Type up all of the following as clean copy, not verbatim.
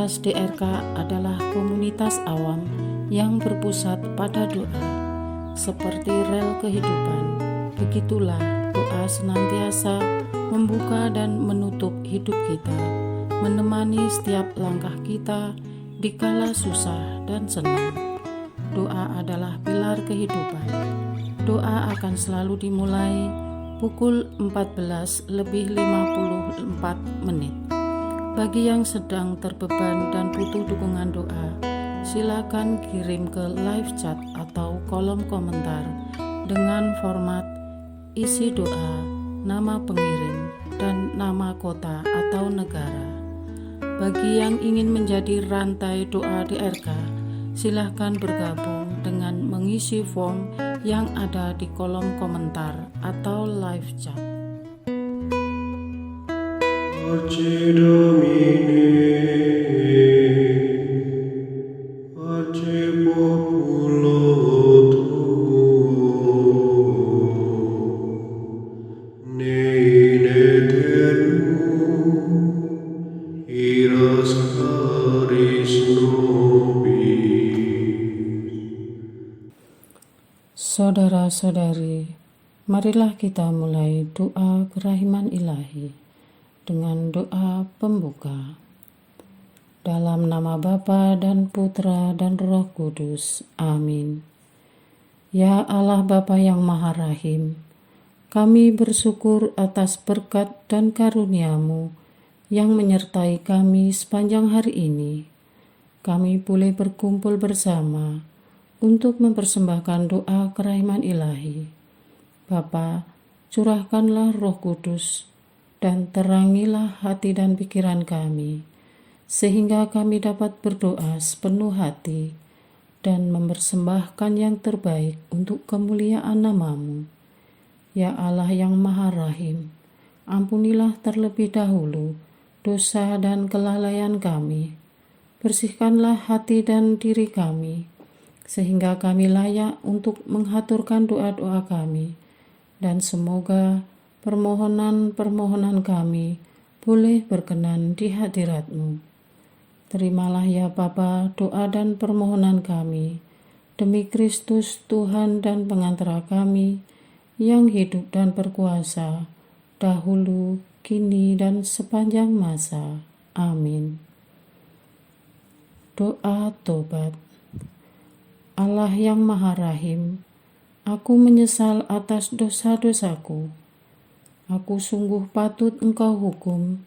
Komunitas DRK adalah komunitas awam yang berpusat pada doa. Seperti rel kehidupan, begitulah doa senantiasa membuka dan menutup hidup kita, menemani setiap langkah kita di kala susah dan senang. Doa adalah pilar kehidupan. Doa akan selalu dimulai pukul 14:54. Bagi yang sedang terbeban dan butuh dukungan doa, silakan kirim ke live chat atau kolom komentar dengan format isi doa, nama pengirim, dan nama kota atau negara. Bagi yang ingin menjadi rantai doa DRK, silakan bergabung dengan mengisi form yang ada di kolom komentar atau live chat. Pace Domini, pace populo tuo, ne in aeternum, iras caris nobis. Saudara-saudari, marilah kita mulai doa kerahiman ilahi dengan doa pembuka. Dalam nama Bapa dan Putra dan Roh Kudus. Amin. Ya Allah Bapa yang Maha Rahim, kami bersyukur atas berkat dan karunia-Mu yang menyertai kami sepanjang hari ini. Kami boleh berkumpul bersama untuk mempersembahkan doa kerahiman ilahi. Bapa, curahkanlah Roh Kudus dan terangilah hati dan pikiran kami, sehingga kami dapat berdoa sepenuh hati dan mempersembahkan yang terbaik untuk kemuliaan nama-Mu. Ya Allah yang Maha Rahim, ampunilah terlebih dahulu dosa dan kelalaian kami. Bersihkanlah hati dan diri kami, sehingga kami layak untuk menghaturkan doa-doa kami, dan semoga permohonan-permohonan kami boleh berkenan di hadirat-Mu. Terimalah ya Bapa doa dan permohonan kami, demi Kristus Tuhan dan pengantara kami, yang hidup dan berkuasa, dahulu, kini, dan sepanjang masa. Amin. Doa tobat. Allah yang Maha Rahim, aku menyesal atas dosa-dosaku. Aku sungguh patut Engkau hukum,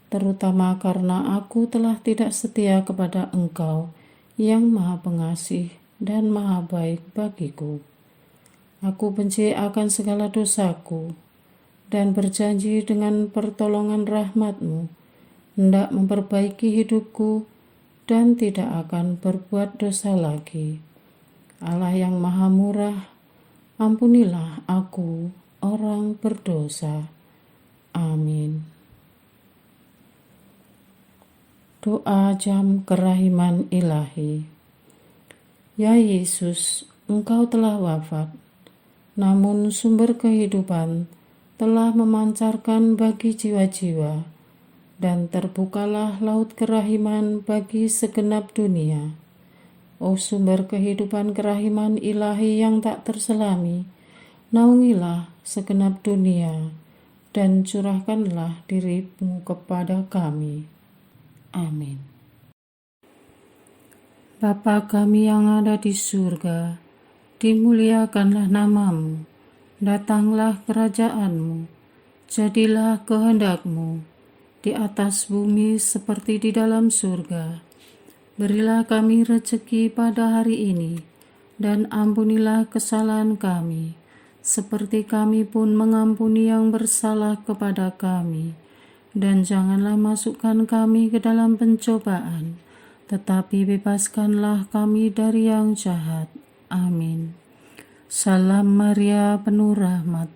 terutama karena aku telah tidak setia kepada Engkau yang Maha Pengasih dan Maha Baik bagiku. Aku benci akan segala dosaku dan berjanji dengan pertolongan rahmat-Mu hendak memperbaiki hidupku dan tidak akan berbuat dosa lagi. Allah yang Maha Murah, ampunilah aku, orang berdosa. Amin. Doa jam kerahiman ilahi. Ya Yesus, Engkau telah wafat, namun sumber kehidupan telah memancarkan bagi jiwa-jiwa, dan terbukalah laut kerahiman bagi segenap dunia. O sumber kehidupan kerahiman ilahi yang tak terselami, naungilah segenap dunia dan curahkanlah diri-Mu kepada kami. Amin. Bapa kami yang ada di surga, dimuliakanlah nama-Mu, datanglah kerajaan-Mu, jadilah kehendak-Mu di atas bumi seperti di dalam surga. Berilah kami rezeki pada hari ini, dan ampunilah kesalahan kami, seperti kami pun mengampuni yang bersalah kepada kami. Dan janganlah masukkan kami ke dalam pencobaan, tetapi bebaskanlah kami dari yang jahat. Amin. Salam Maria, penuh rahmat,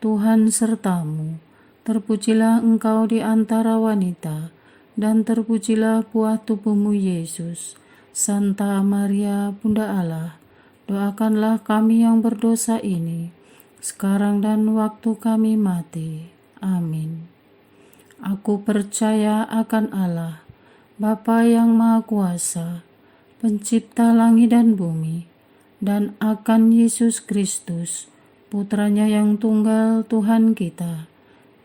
Tuhan serta-Mu. Terpujilah Engkau di antara wanita, dan terpujilah buah tubuh-Mu Yesus. Santa Maria, Bunda Allah, doakanlah kami yang berdosa ini, sekarang dan waktu kami mati. Amin. Aku percaya akan Allah, Bapa yang Maha Kuasa, Pencipta langit dan bumi, dan akan Yesus Kristus, Putranya yang tunggal Tuhan kita,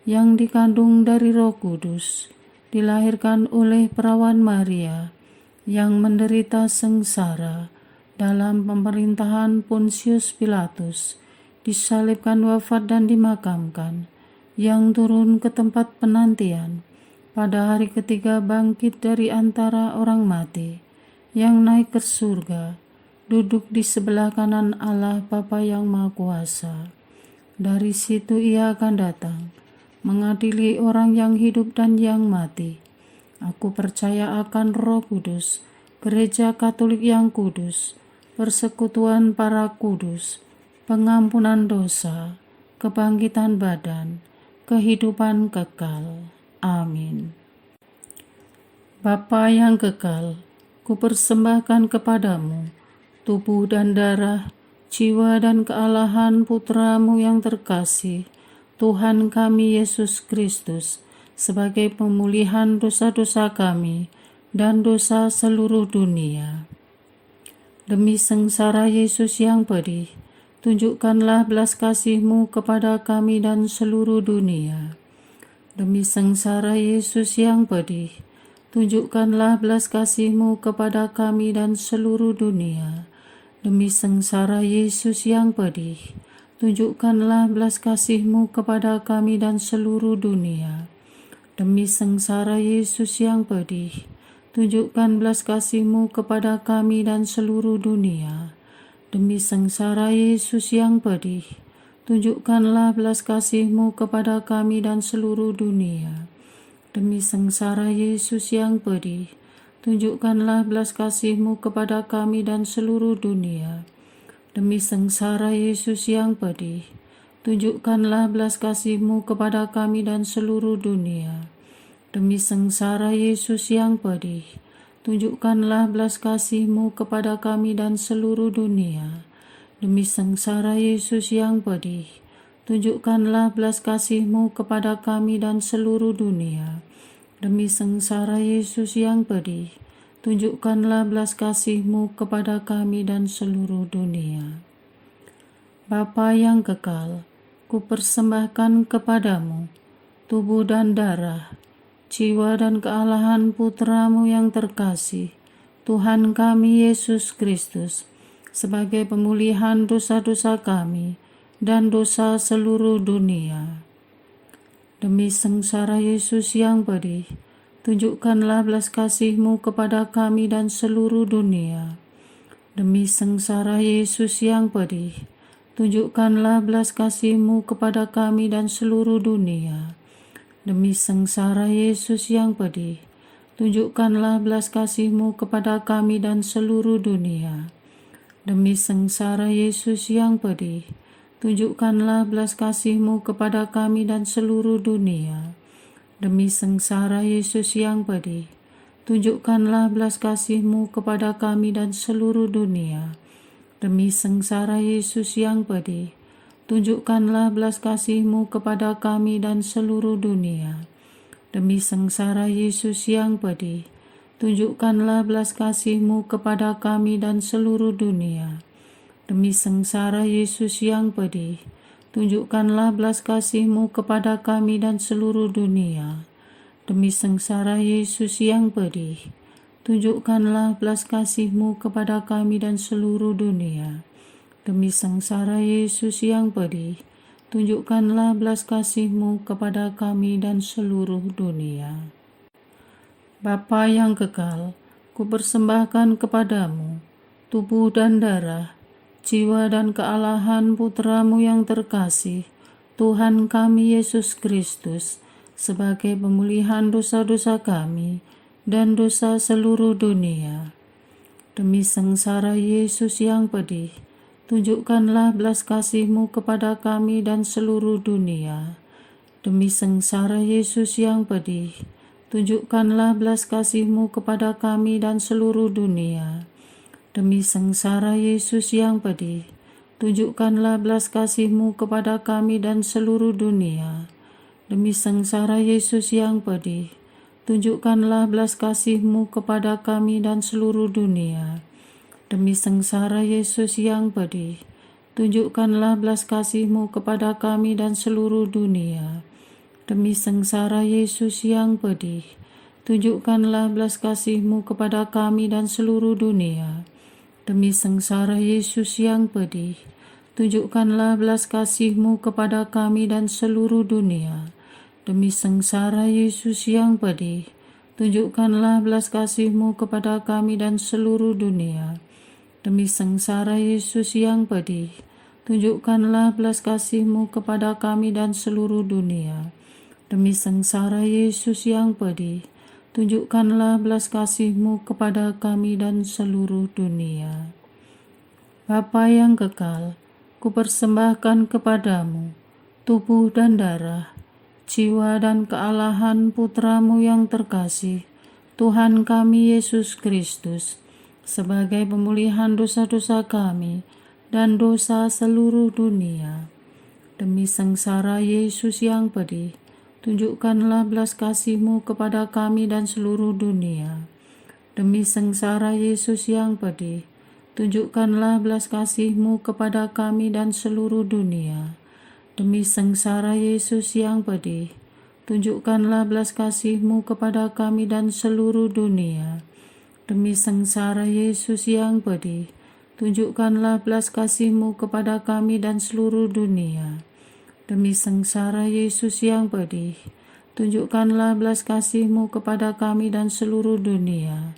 yang dikandung dari Roh Kudus, dilahirkan oleh perawan Maria, yang menderita sengsara dalam pemerintahan Pontius Pilatus, disalibkan, wafat dan dimakamkan, yang turun ke tempat penantian, pada hari ketiga bangkit dari antara orang mati, yang naik ke surga, duduk di sebelah kanan Allah Bapa yang Maha Kuasa. Dari situ Ia akan datang, mengadili orang yang hidup dan yang mati. Aku percaya akan Roh Kudus, Gereja Katolik yang kudus, persekutuan para kudus, pengampunan dosa, kebangkitan badan, kehidupan kekal. Amin. Bapa yang kekal, kupersembahkan kepadamu tubuh dan darah, jiwa dan kealahan Putramu yang terkasih, Tuhan kami Yesus Kristus, sebagai pemulihan dosa-dosa kami dan dosa seluruh dunia. Demi sengsara Yesus yang pedih, tunjukkanlah belas kasih-Mu kepada kami dan seluruh dunia. Demi sengsara Yesus yang pedih, tunjukkanlah belas kasih-Mu kepada kami dan seluruh dunia. Demi sengsara Yesus yang pedih, tunjukkanlah belas kasih-Mu kepada kami dan seluruh dunia. Demi sengsara Yesus yang pedih, tunjukkan belas kasih-Mu kepada kami dan seluruh dunia. Demi sengsara Yesus yang pedih, tunjukkanlah belas kasih-Mu kepada kami dan seluruh dunia. Demi sengsara Yesus yang pedih, tunjukkanlah belas kasih-Mu kepada kami dan seluruh dunia. Demi sengsara Yesus yang pedih, tunjukkanlah belas kasih-Mu kepada kami dan seluruh dunia. Demi sengsara Yesus yang pedih, tunjukkanlah belas kasih-Mu kepada kami dan seluruh dunia. Demi sengsara Yesus yang pedih, tunjukkanlah belas kasih-Mu kepada kami dan seluruh dunia. Demi sengsara Yesus yang pedih, tunjukkanlah belas kasih-Mu kepada kami dan seluruh dunia. Bapa yang kekal, kupersembahkan kepadamu tubuh dan darah, jiwa dan kealahan Putramu yang terkasih, Tuhan kami Yesus Kristus, sebagai pemulihan dosa-dosa kami dan dosa seluruh dunia. Demi sengsara Yesus yang pedih, tunjukkanlah belas kasih-Mu kepada kami dan seluruh dunia. Demi sengsara Yesus yang pedih, tunjukkanlah belas kasih-Mu kepada kami dan seluruh dunia. Demi sengsara Yesus yang pedih, tunjukkanlah belas kasih-Mu kepada kami dan seluruh dunia. Demi sengsara Yesus yang pedih, tunjukkanlah belas kasih-Mu kepada kami dan seluruh dunia. Demi sengsara Yesus yang pedih, tunjukkanlah belas kasih-Mu kepada kami dan seluruh dunia. Demi sengsara Yesus yang pedih, tunjukkanlah belas kasih-Mu kepada kami dan seluruh dunia. Demi sengsara Yesus yang pedih, tunjukkanlah belas kasih-Mu kepada kami dan seluruh dunia. Demi sengsara Yesus yang pedih, tunjukkanlah belas kasih-Mu kepada kami dan seluruh dunia. Demi sengsara Yesus yang pedih, tunjukkanlah belas kasih-Mu kepada kami dan seluruh dunia. Demi sengsara Yesus yang pedih, tunjukkanlah belas kasih-Mu kepada kami dan seluruh dunia. Bapa yang kekal, kupersembahkan kepadamu tubuh dan darah, jiwa dan kealahan Putramu yang terkasih, Tuhan kami Yesus Kristus, sebagai pemulihan dosa-dosa kami dan dosa seluruh dunia. Demi sengsara Yesus yang pedih, tunjukkanlah belas kasih-Mu kepada kami dan seluruh dunia. Demi sengsara Yesus yang pedih, tunjukkanlah belas kasih-Mu kepada kami dan seluruh dunia. Demi sengsara Yesus yang pedih, tunjukkanlah belas kasih-Mu kepada kami dan seluruh dunia. Demi sengsara Yesus yang pedih, tunjukkanlah belas kasih-Mu kepada kami dan seluruh dunia. Demi sengsara Yesus yang pedih, tunjukkanlah belas kasih-Mu kepada kami dan seluruh dunia. Demi sengsara Yesus yang pedih, tunjukkanlah belas kasih-Mu kepada kami dan seluruh dunia. Demi sengsara Yesus yang pedih, tunjukkanlah belas kasih-Mu kepada kami dan seluruh dunia. Demi sengsara Yesus yang pedih, tunjukkanlah belas kasih-Mu kepada kami dan seluruh dunia. Demi sengsara Yesus yang pedih, tunjukkanlah belas kasih-Mu kepada kami dan seluruh dunia. Demi sengsara Yesus yang pedih, tunjukkanlah belas kasih-Mu kepada kami dan seluruh dunia. Bapa yang kekal, kupersembahkan kepadamu tubuh dan darah, jiwa dan kealahan Putra-Mu yang terkasih, Tuhan kami Yesus Kristus, sebagai pemulihan dosa-dosa kami dan dosa seluruh dunia. Demi sengsara Yesus yang pedih, tunjukkanlah belas kasih-Mu kepada kami dan seluruh dunia. Demi sengsara Yesus yang pedih, tunjukkanlah belas kasih-Mu kepada kami dan seluruh dunia. Demi sengsara Yesus yang pedih, tunjukkanlah belas kasih-Mu kepada kami dan seluruh dunia. Demi sengsara Yesus yang pedih, tunjukkanlah belas kasih-Mu kepada kami dan seluruh dunia. Demi sengsara Yesus yang pedih, tunjukkanlah belas kasih-Mu kepada kami dan seluruh dunia.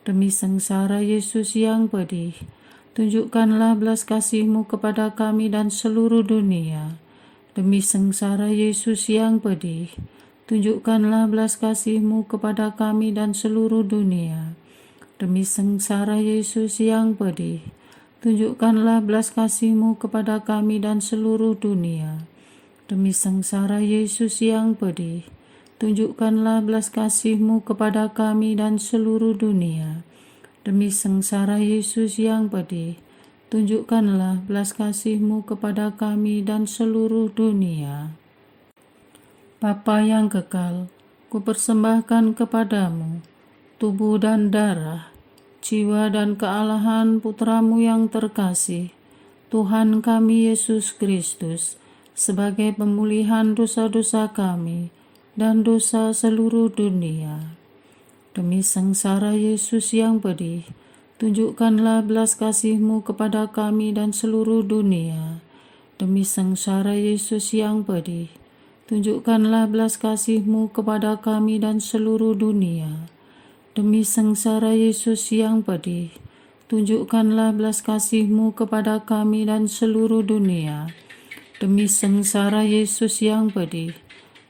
Demi sengsara Yesus yang pedih, tunjukkanlah belas kasih-Mu kepada kami dan seluruh dunia. Demi sengsara Yesus yang pedih, tunjukkanlah belas kasih-Mu kepada kami dan seluruh dunia. Demi sengsara Yesus yang pedih, tunjukkanlah belas kasih-Mu kepada kami dan seluruh dunia. Demi sengsara Yesus yang pedih, tunjukkanlah belas kasih-Mu kepada kami dan seluruh dunia. Demi sengsara Yesus yang pedih, tunjukkanlah belas kasih-Mu kepada kami dan seluruh dunia. Bapa yang kekal, kupersembahkan kepadamu tubuh dan darah, jiwa dan kealahan Putra-Mu yang terkasih, Tuhan kami Yesus Kristus, sebagai pemulihan dosa-dosa kami dan dosa seluruh dunia. Demi sengsara Yesus yang pedih, tunjukkanlah belas kasih-Mu kepada kami dan seluruh dunia. Demi sengsara Yesus yang pedih, tunjukkanlah belas kasih-Mu kepada kami dan seluruh dunia. Demi sengsara Yesus yang pedih, tunjukkanlah belas kasih-Mu kepada kami dan seluruh dunia. Demi sengsara Yesus yang pedih,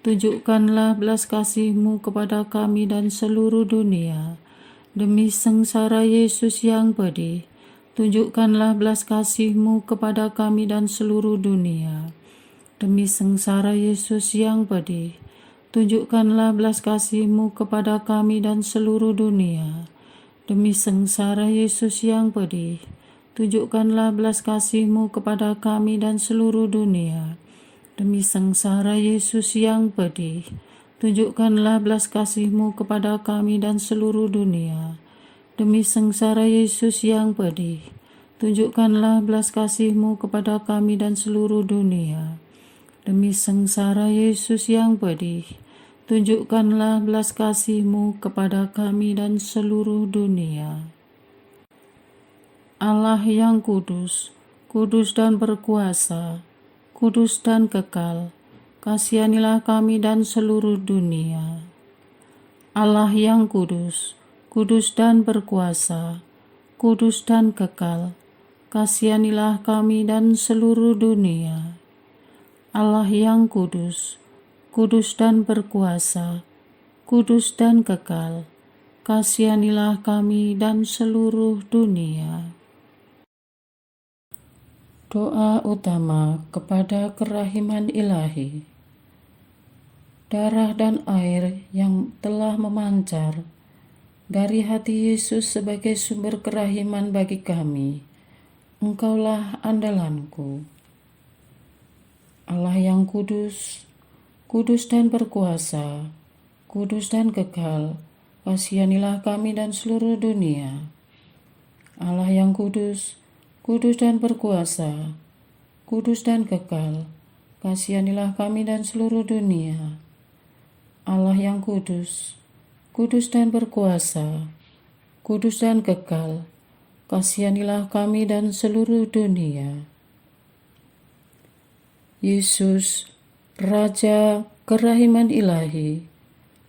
tunjukkanlah belas kasih-Mu kepada kami dan seluruh dunia. Demi sengsara Yesus yang pedih, tunjukkanlah belas kasih-Mu kepada kami dan seluruh dunia. Demi sengsara Yesus yang pedih, tunjukkanlah belas kasih-Mu kepada kami dan seluruh dunia. Demi sengsara Yesus yang pedih, tunjukkanlah belas kasih-Mu kepada kami dan seluruh dunia. Demi sengsara Yesus yang pedih, tunjukkanlah belas kasih-Mu kepada kami dan seluruh dunia. Demi sengsara Yesus yang pedih, tunjukkanlah belas kasih-Mu kepada kami dan seluruh dunia. Demi sengsara Yesus yang pedih, tunjukkanlah belas kasih-Mu kepada kami dan seluruh dunia. Allah yang kudus, kudus dan berkuasa, kudus dan kekal, kasihanilah kami dan seluruh dunia. Allah yang kudus, kudus dan berkuasa, kudus dan kekal, kasihanilah kami dan seluruh dunia. Allah yang kudus, kudus dan berkuasa, kudus dan kekal, kasihanilah kami dan seluruh dunia. Doa utama kepada kerahiman ilahi. Darah dan air yang telah memancar dari hati Yesus sebagai sumber kerahiman bagi kami, Engkaulah andalanku. Allah yang kudus, kudus dan berkuasa, kudus dan kekal, kasihanilah kami dan seluruh dunia. Allah yang kudus, kudus dan berkuasa, kudus dan kekal, kasihanilah kami dan seluruh dunia. Allah yang kudus, kudus dan berkuasa, kudus dan kekal, kasihanilah kami dan seluruh dunia. Yesus, Raja kerahiman ilahi,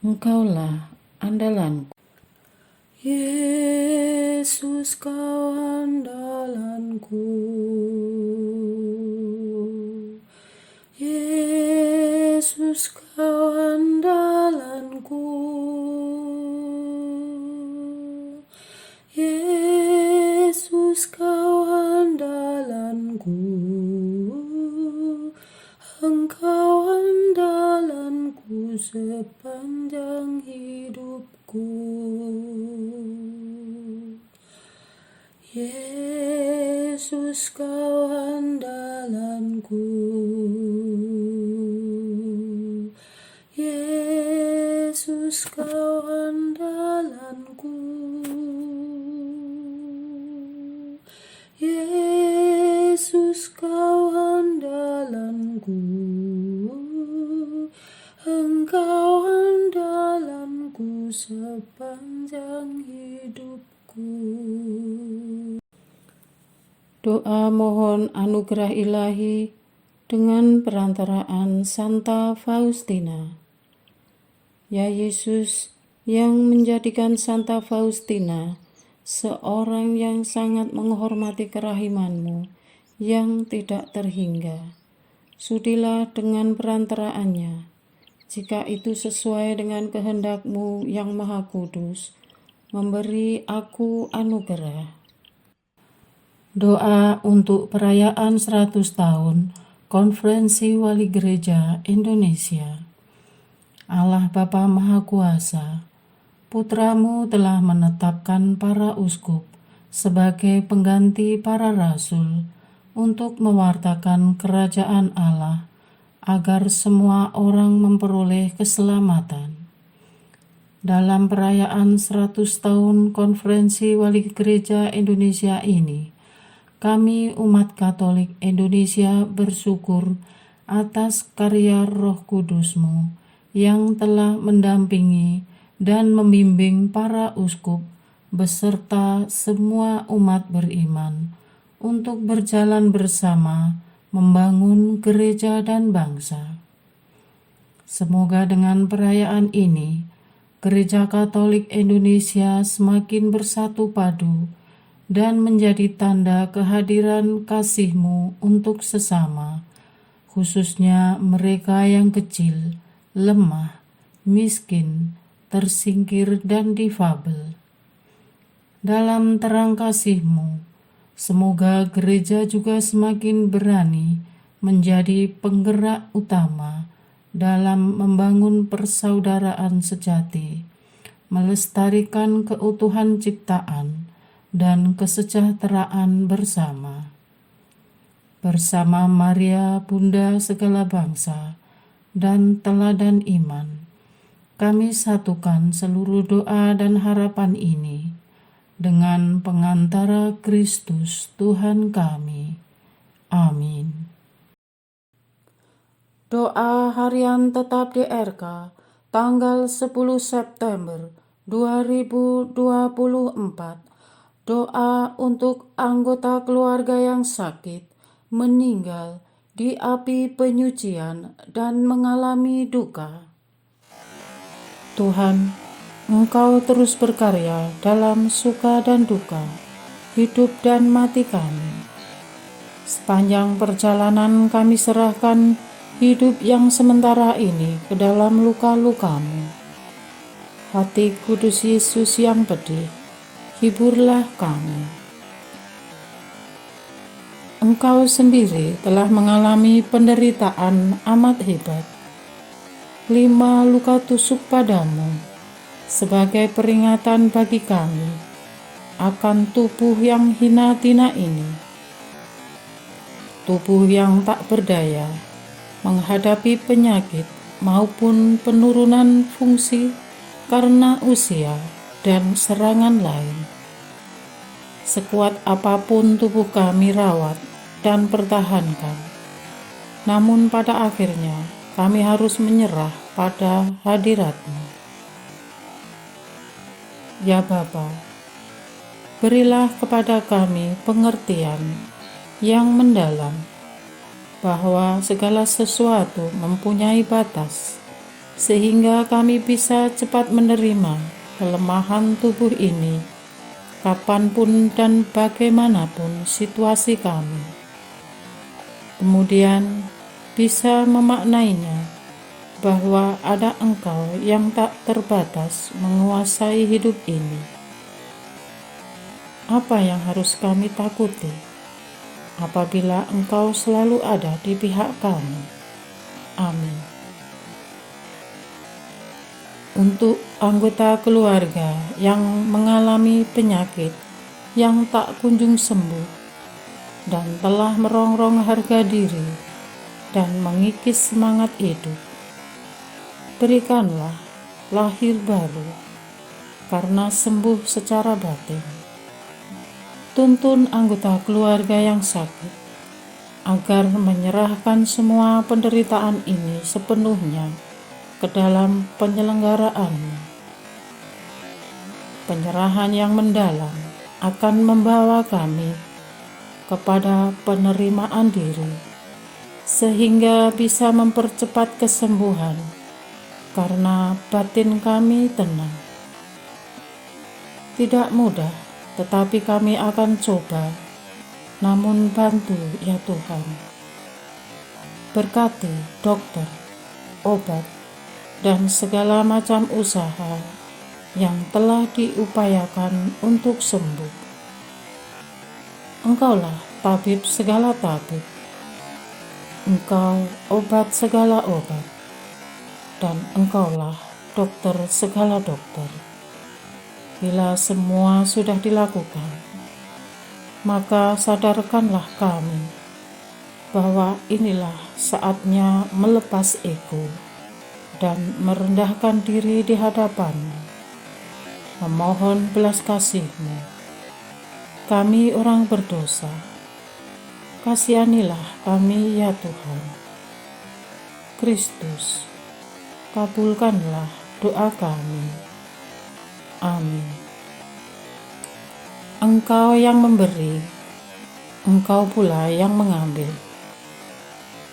Engkaulah andalanku. Yesus, Kau andalanku. Yesus, Kau andalanku. Yesus, Kau andalanku. Engkau andalanku sepanjang hidupku. Yesus, Kau andalanku. Yesus, Kau andalanku. Yesus, Kau andalanku. Engkau andalanku sepanjang hidupku. Doa mohon anugerah ilahi dengan perantaraan Santa Faustina. Ya Yesus, yang menjadikan Santa Faustina seorang yang sangat menghormati kerahiman-Mu yang tidak terhingga, sudilah dengan perantaraannya, jika itu sesuai dengan kehendak-Mu yang maha kudus, memberi aku anugerah. Doa untuk perayaan 100 tahun Konferensi Wali Gereja Indonesia. Allah Bapa Maha Kuasa, Putra-Mu telah menetapkan para uskup sebagai pengganti para rasul untuk mewartakan kerajaan Allah agar semua orang memperoleh keselamatan. Dalam perayaan 100 tahun Konferensi Wali Gereja Indonesia ini, kami umat Katolik Indonesia bersyukur atas karya Roh Kudus-Mu yang telah mendampingi dan membimbing para uskup beserta semua umat beriman untuk berjalan bersama membangun gereja dan bangsa. Semoga dengan perayaan ini, Gereja Katolik Indonesia semakin bersatu padu dan menjadi tanda kehadiran kasih-Mu untuk sesama, khususnya mereka yang kecil, lemah, miskin, tersingkir, dan difabel. Dalam terang kasih-Mu, semoga gereja juga semakin berani menjadi penggerak utama dalam membangun persaudaraan sejati, melestarikan keutuhan ciptaan, dan kesejahteraan bersama. Bersama Maria, Bunda segala bangsa, dan teladan iman, kami satukan seluruh doa dan harapan ini dengan pengantara Kristus Tuhan kami. Amin. Doa harian tetap DRK tanggal 10 September 2024. Doa untuk anggota keluarga yang sakit, meninggal di api penyucian, dan mengalami duka. Tuhan, Engkau terus berkarya dalam suka dan duka, hidup dan mati kami. Sepanjang perjalanan kami serahkan hidup yang sementara ini ke dalam luka-luka-Mu. Hati kudus Yesus yang pedih, hiburlah kami. Engkau sendiri telah mengalami penderitaan amat hebat. 5 luka tusuk padamu sebagai peringatan bagi kami akan tubuh yang hina tina ini. Tubuh yang tak berdaya menghadapi penyakit maupun penurunan fungsi karena usia dan serangan lain. Sekuat apapun tubuh kami rawat dan pertahankan, namun pada akhirnya kami harus menyerah pada hadirat-Mu. Ya Bapa, berilah kepada kami pengertian yang mendalam bahwa segala sesuatu mempunyai batas, sehingga kami bisa cepat menerima kelemahan tubuh ini kapanpun dan bagaimanapun situasi kami. Kemudian bisa memaknainya bahwa ada Engkau yang tak terbatas menguasai hidup ini. Apa yang harus kami takuti apabila Engkau selalu ada di pihak kami? Amin. Untuk anggota keluarga yang mengalami penyakit yang tak kunjung sembuh dan telah merongrong harga diri dan mengikis semangat hidup, berikanlah lahir baru karena sembuh secara batin. Tuntun anggota keluarga yang sakit agar menyerahkan semua penderitaan ini sepenuhnya ke dalam penyelenggaraan-Mu. Penyerahan yang mendalam akan membawa kami kepada penerimaan diri, sehingga bisa mempercepat kesembuhan karena batin kami tenang. Tidak mudah, tetapi kami akan coba, namun bantu ya Tuhan. Berkati dokter, obat, dan segala macam usaha yang telah diupayakan untuk sembuh. Engkaulah tabib segala tabib, Engkau obat segala obat, dan Engkaulah dokter segala dokter. Bila semua sudah dilakukan, maka sadarkanlah kami bahwa inilah saatnya melepas ego dan merendahkan diri di hadapan-Mu, memohon belas kasih-Mu. Kami orang berdosa, kasihanilah kami ya Tuhan. Kristus, kabulkanlah doa kami. Amin. Engkau yang memberi, Engkau pula yang mengambil.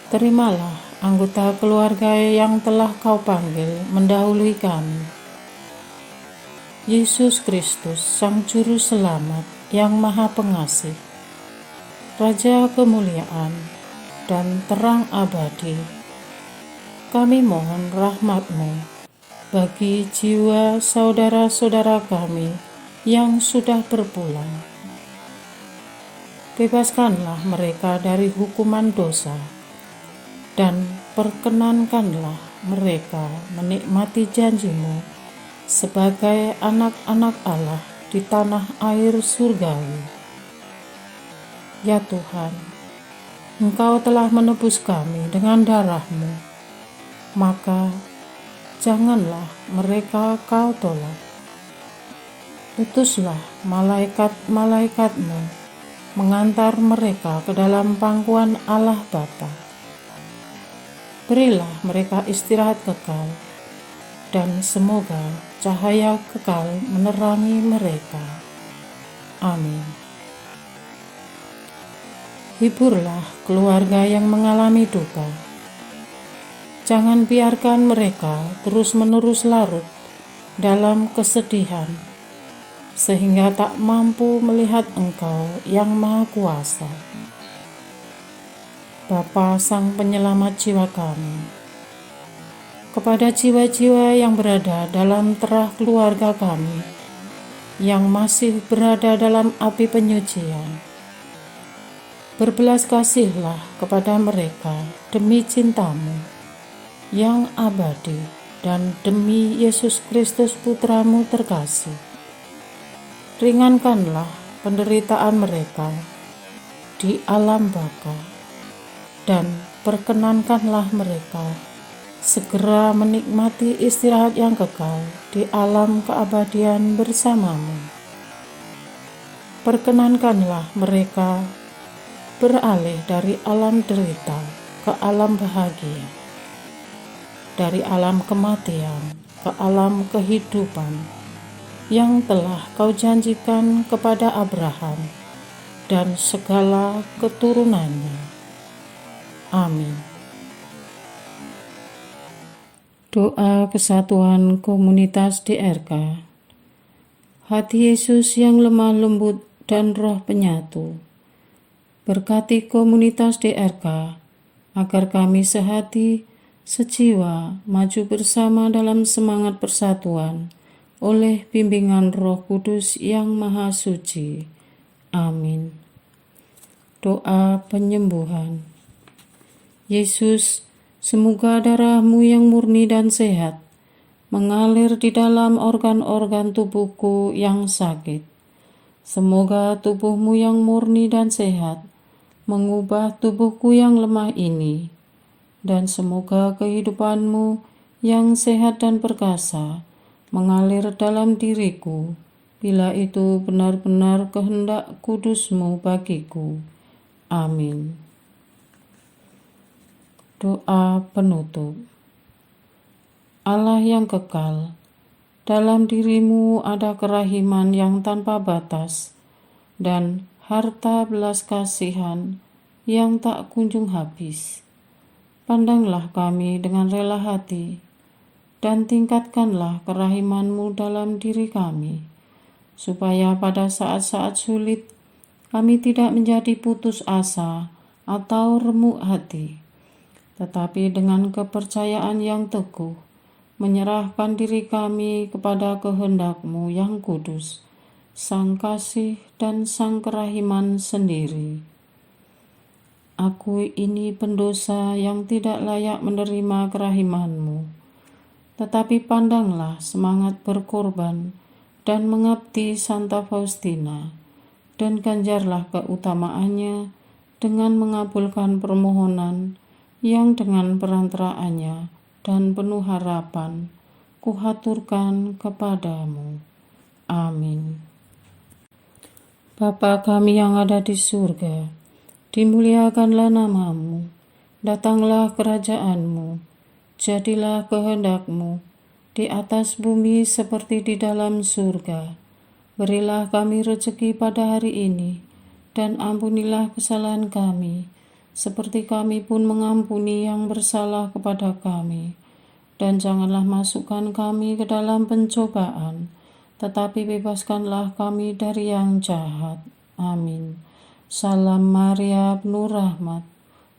Terimalah anggota keluarga yang telah Kau panggil mendahului kami. Yesus Kristus, Sang Juru Selamat yang Maha Pengasih, Raja kemuliaan dan terang abadi, kami mohon rahmat-Mu bagi jiwa saudara-saudara kami yang sudah berpulang. Bebaskanlah mereka dari hukuman dosa dan perkenankanlah mereka menikmati janji-Mu sebagai anak-anak Allah di tanah air surgawi. Ya Tuhan, Engkau telah menebus kami dengan darah-Mu, maka janganlah mereka Kau tolak. Utuslah malaikat-malaikat-Mu mengantar mereka ke dalam pangkuan Allah Bapa. Berilah mereka istirahat kekal, dan semoga cahaya kekal menerangi mereka. Amin. Hiburlah keluarga yang mengalami duka. Jangan biarkan mereka terus-menerus larut dalam kesedihan, sehingga tak mampu melihat Engkau yang Maha Kuasa. Bapa Sang Penyelamat jiwa kami, kepada jiwa-jiwa yang berada dalam terah keluarga kami, yang masih berada dalam api penyucian, berbelas kasihlah kepada mereka demi cinta-Mu yang abadi dan demi Yesus Kristus Putra-Mu terkasih. Ringankanlah penderitaan mereka di alam baka dan perkenankanlah mereka segera menikmati istirahat yang kekal di alam keabadian bersamamu. Perkenankanlah mereka beralih dari alam derita ke alam bahagia, dari alam kematian ke alam kehidupan yang telah Kau janjikan kepada Abraham dan segala keturunannya. Amin. Doa kesatuan komunitas DRK. Hati Yesus yang lemah lembut dan roh penyatu, berkati komunitas DRK agar kami sehati, sejiwa, maju bersama dalam semangat persatuan oleh bimbingan Roh Kudus yang Maha Suci. Amin. Doa penyembuhan. Yesus, semoga darah-Mu yang murni dan sehat mengalir di dalam organ-organ tubuhku yang sakit. Semoga tubuh-Mu yang murni dan sehat mengubah tubuhku yang lemah ini, dan semoga kehidupan-Mu yang sehat dan perkasa mengalir dalam diriku, bila itu benar-benar kehendak kudus-Mu bagiku. Amin. Doa penutup. Allah yang kekal, dalam diri-Mu ada kerahiman yang tanpa batas dan harta belas kasihan yang tak kunjung habis. Pandanglah kami dengan rela hati dan tingkatkanlah kerahiman-Mu dalam diri kami, supaya pada saat-saat sulit kami tidak menjadi putus asa atau remuk hati, tetapi dengan kepercayaan yang teguh menyerahkan diri kami kepada kehendak-Mu yang kudus, Sang Kasih dan Sang Kerahiman sendiri. Aku ini pendosa yang tidak layak menerima kerahiman-Mu, tetapi pandanglah semangat berkorban dan mengabdi Santa Faustina, dan ganjarlah keutamaannya dengan mengabulkan permohonan yang dengan perantaraannya dan penuh harapan kuhaturkan kepadamu. Amin. Bapa kami yang ada di surga, dimuliakanlah nama-Mu, datanglah kerajaan-Mu, jadilah kehendak-Mu di atas bumi seperti di dalam surga. Berilah kami rezeki pada hari ini, dan ampunilah kesalahan kami, seperti kami pun mengampuni yang bersalah kepada kami. Dan janganlah masukkan kami ke dalam pencobaan, tetapi bebaskanlah kami dari yang jahat. Amin. Salam Maria, penuh rahmat,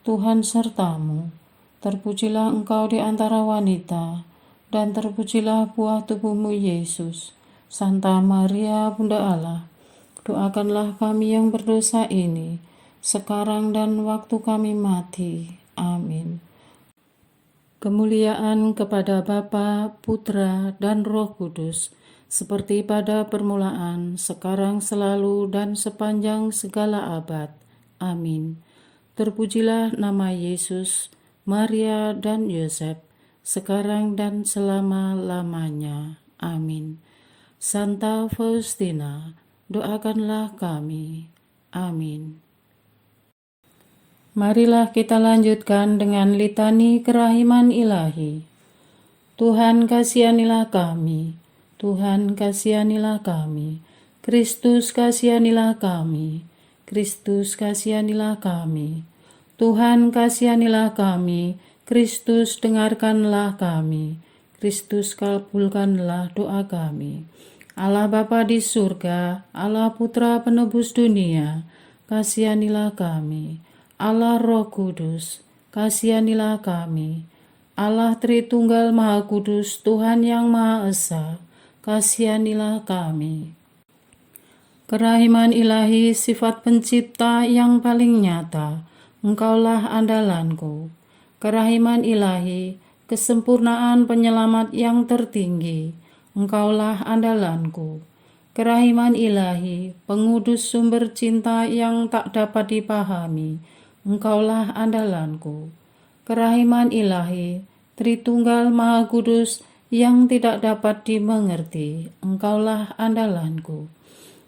Tuhan sertamu. Terpujilah engkau di antara wanita, dan terpujilah buah tubuhmu Yesus. Santa Maria, Bunda Allah, doakanlah kami yang berdosa ini, sekarang dan waktu kami mati. Amin. Kemuliaan kepada Bapa, Putra, dan Roh Kudus, seperti pada permulaan, sekarang, selalu, dan sepanjang segala abad. Amin. Terpujilah nama Yesus, Maria, dan Yosef, sekarang dan selama-lamanya. Amin. Santa Faustina, doakanlah kami. Amin. Marilah kita lanjutkan dengan litani kerahiman ilahi. Tuhan kasihanilah kami, Tuhan kasihanilah kami, Kristus kasihanilah kami, Kristus kasihanilah kami, Tuhan kasihanilah kami, Kristus dengarkanlah kami, Kristus kabulkanlah doa kami. Allah Bapa di surga, Allah Putra penebus dunia, kasihanilah kami. Allah Roh Kudus, kasihanilah kami. Allah Tritunggal Maha Kudus, Tuhan yang Maha Esa, kasihanilah kami. Kerahiman ilahi, sifat pencipta yang paling nyata, Engkaulah andalanku. Kerahiman ilahi, kesempurnaan penyelamat yang tertinggi, Engkaulah andalanku. Kerahiman ilahi, pengudus sumber cinta yang tak dapat dipahami, Engkaulah andalanku. Kerahiman ilahi, Tritunggal Maha Kudus yang tidak dapat dimengerti, Engkaulah andalanku.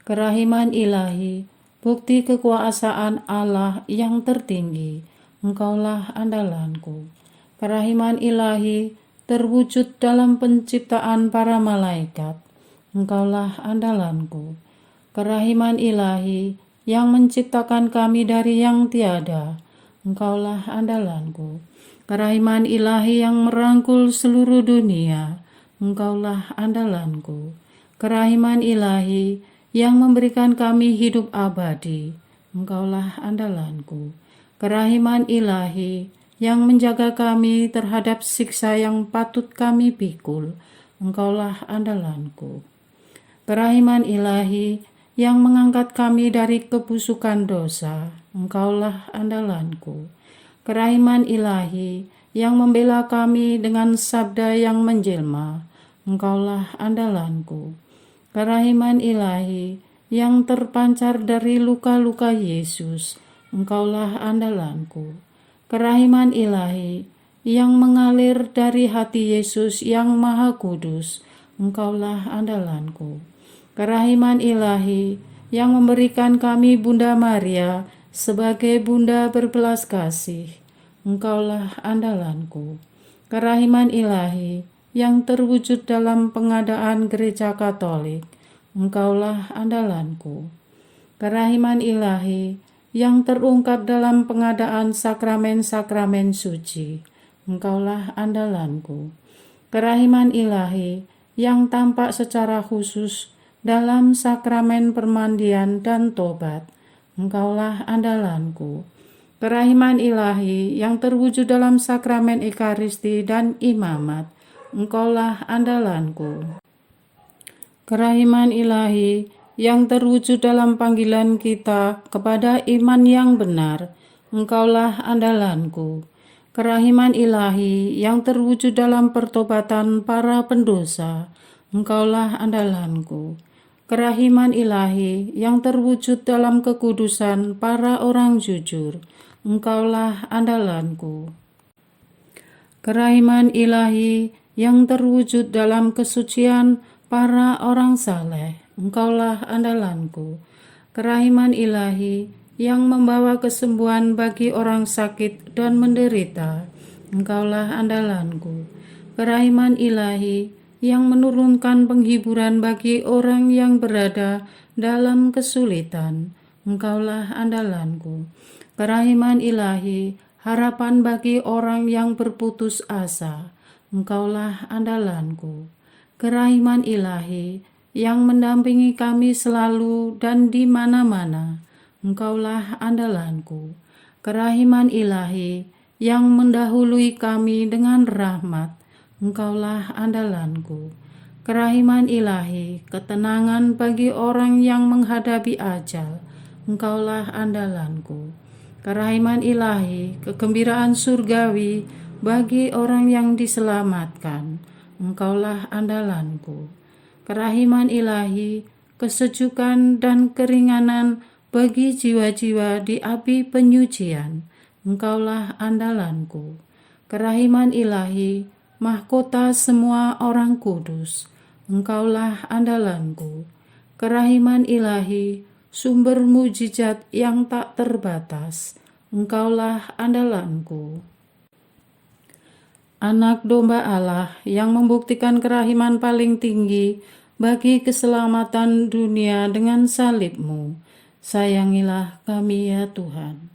Kerahiman ilahi, bukti kekuasaan Allah yang tertinggi, Engkaulah andalanku. Kerahiman ilahi terwujud dalam penciptaan para malaikat, Engkaulah andalanku. Kerahiman ilahi yang menciptakan kami dari yang tiada, Engkaulah andalanku. Kerahiman ilahi yang merangkul seluruh dunia, Engkaulah andalanku. Kerahiman ilahi yang memberikan kami hidup abadi, Engkaulah andalanku. Kerahiman ilahi yang menjaga kami terhadap siksa yang patut kami pikul, Engkaulah andalanku. Kerahiman ilahi yang mengangkat kami dari kebusukan dosa, Engkaulah andalanku. Kerahiman ilahi yang membela kami dengan sabda yang menjelma, Engkaulah andalanku. Kerahiman ilahi yang terpancar dari luka-luka Yesus, Engkaulah andalanku. Kerahiman ilahi yang mengalir dari hati Yesus yang Maha Kudus, Engkaulah andalanku. Kerahiman ilahi yang memberikan kami Bunda Maria sebagai Bunda berbelas kasih, Engkaulah andalanku. Kerahiman ilahi yang terwujud dalam pengadaan gereja Katolik, Engkaulah andalanku. Kerahiman ilahi yang terungkap dalam pengadaan sakramen-sakramen suci, Engkaulah andalanku. Kerahiman ilahi yang tampak secara khusus dalam sakramen permandian dan tobat, Engkaulah andalanku. Kerahiman ilahi yang terwujud dalam sakramen Ekaristi dan imamat, Engkaulah andalanku. Kerahiman ilahi yang terwujud dalam panggilan kita kepada iman yang benar, Engkaulah andalanku. Kerahiman ilahi yang terwujud dalam pertobatan para pendosa, Engkaulah andalanku. Kerahiman ilahi yang terwujud dalam kekudusan para orang jujur, Engkaulah andalanku. Kerahiman ilahi yang terwujud dalam kesucian para orang saleh, Engkaulah andalanku. Kerahiman ilahi yang membawa kesembuhan bagi orang sakit dan menderita, Engkaulah andalanku. Kerahiman ilahi yang menurunkan penghiburan bagi orang yang berada dalam kesulitan, Engkaulah andalanku. Kerahiman ilahi, harapan bagi orang yang berputus asa, Engkaulah andalanku. Kerahiman ilahi yang mendampingi kami selalu dan di mana-mana, Engkaulah andalanku. Kerahiman ilahi yang mendahului kami dengan rahmat, Engkaulah andalanku. Kerahiman ilahi, ketenangan bagi orang yang menghadapi ajal, Engkaulah andalanku. Kerahiman ilahi, kegembiraan surgawi bagi orang yang diselamatkan, Engkaulah andalanku. Kerahiman ilahi, kesejukan dan keringanan bagi jiwa-jiwa di api penyucian, Engkaulah andalanku. Kerahiman ilahi, mahkota semua orang kudus, Engkaulah andalanku. Kerahiman ilahi, sumber mujizat yang tak terbatas, Engkaulah andalanku. Anak domba Allah yang membuktikan kerahiman paling tinggi bagi keselamatan dunia dengan salib-Mu, sayangilah kami ya Tuhan.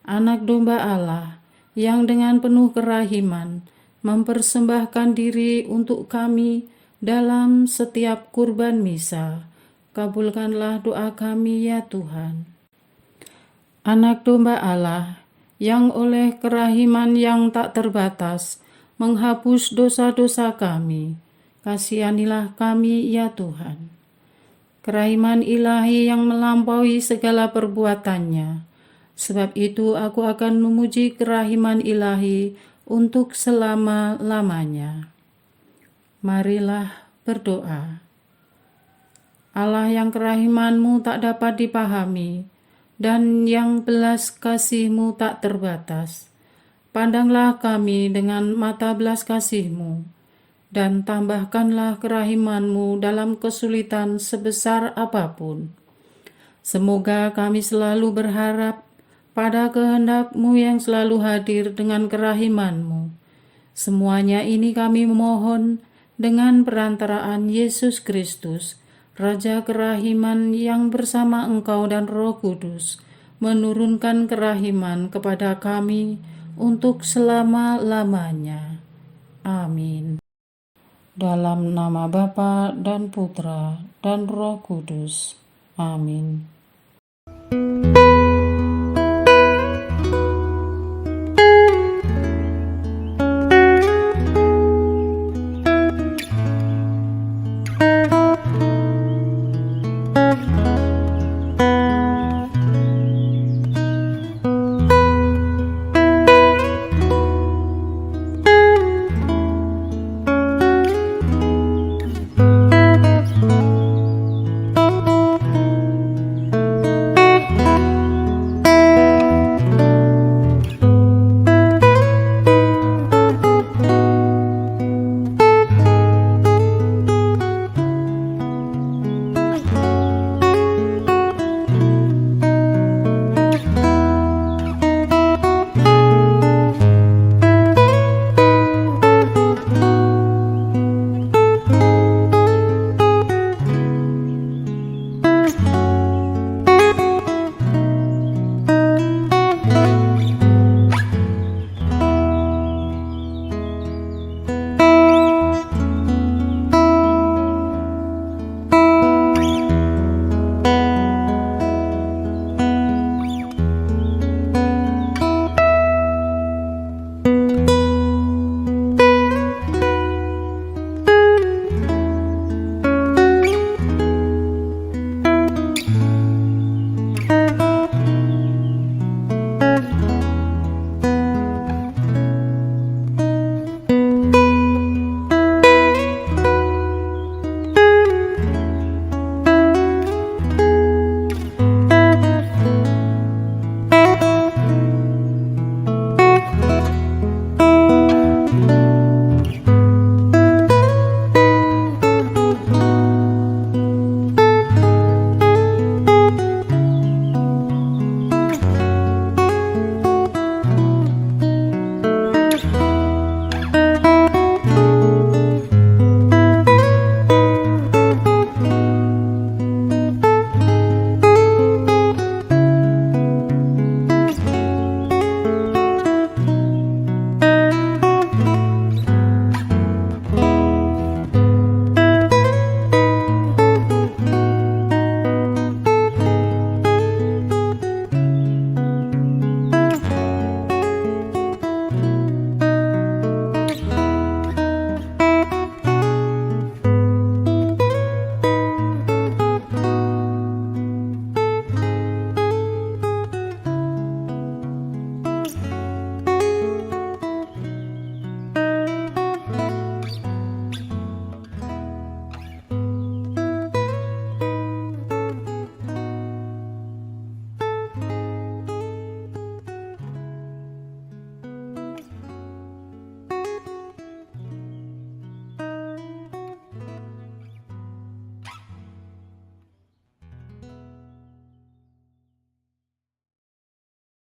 Anak domba Allah yang dengan penuh kerahiman mempersembahkan diri untuk kami dalam setiap kurban misa, kabulkanlah doa kami ya Tuhan. Anak domba Allah yang oleh kerahiman yang tak terbatas menghapus dosa-dosa kami, kasihanilah kami ya Tuhan. Kerahiman ilahi yang melampaui segala perbuatannya, sebab itu aku akan memuji kerahiman ilahi untuk selama-lamanya. Marilah berdoa. Allah yang kerahiman-Mu tak dapat dipahami dan yang belas kasih-Mu tak terbatas, Pandanglah kami dengan mata belas kasih-Mu, dan tambahkanlah kerahiman-Mu dalam kesulitan sebesar apapun. Semoga kami selalu berharap pada kehendak-Mu yang selalu hadir dengan kerahiman-Mu. Semuanya ini kami memohon dengan perantaraan Yesus Kristus, Raja kerahiman yang bersama Engkau dan Roh Kudus, menurunkan kerahiman kepada kami untuk selama-lamanya. Amin. Dalam nama Bapa dan Putra dan Roh Kudus. Amin.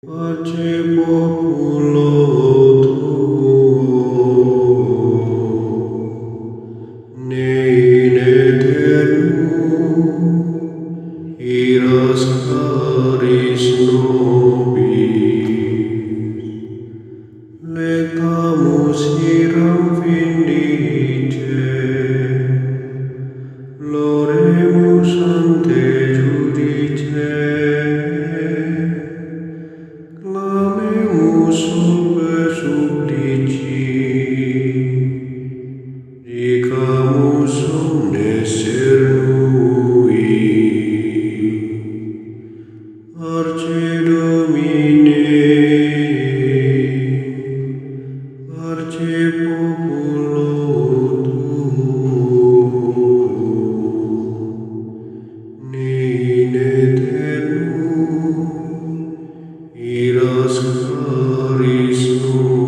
Pace populo tuo, ne in aeternum iras caris nobis, lectamus iram vindice, loremus ante judice, clamemus sube supplici, dicamus omne sernui. Arce Domine, arce populo tuo, ne in aeternum iras caris nobis.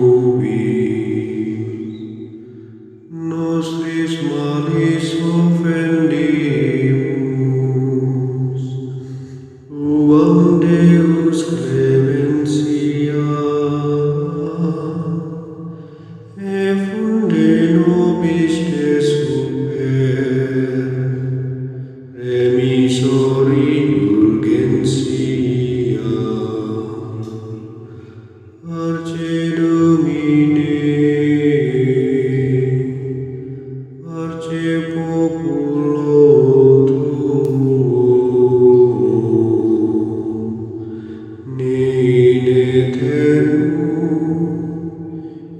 eternum,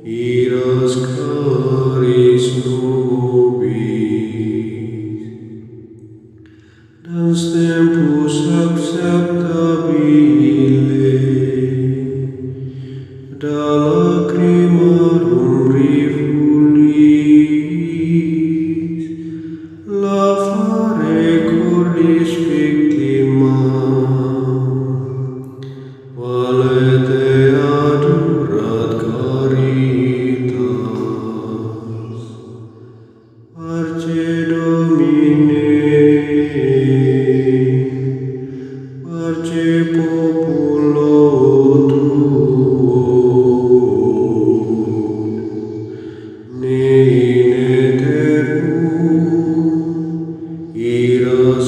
iras caris nobis, dans tempus acceptabile, da lacrimarum rifulis, lavare cordis victima, valete adurat caritas, parce Domine, parce populo tuo, ne in eternum iras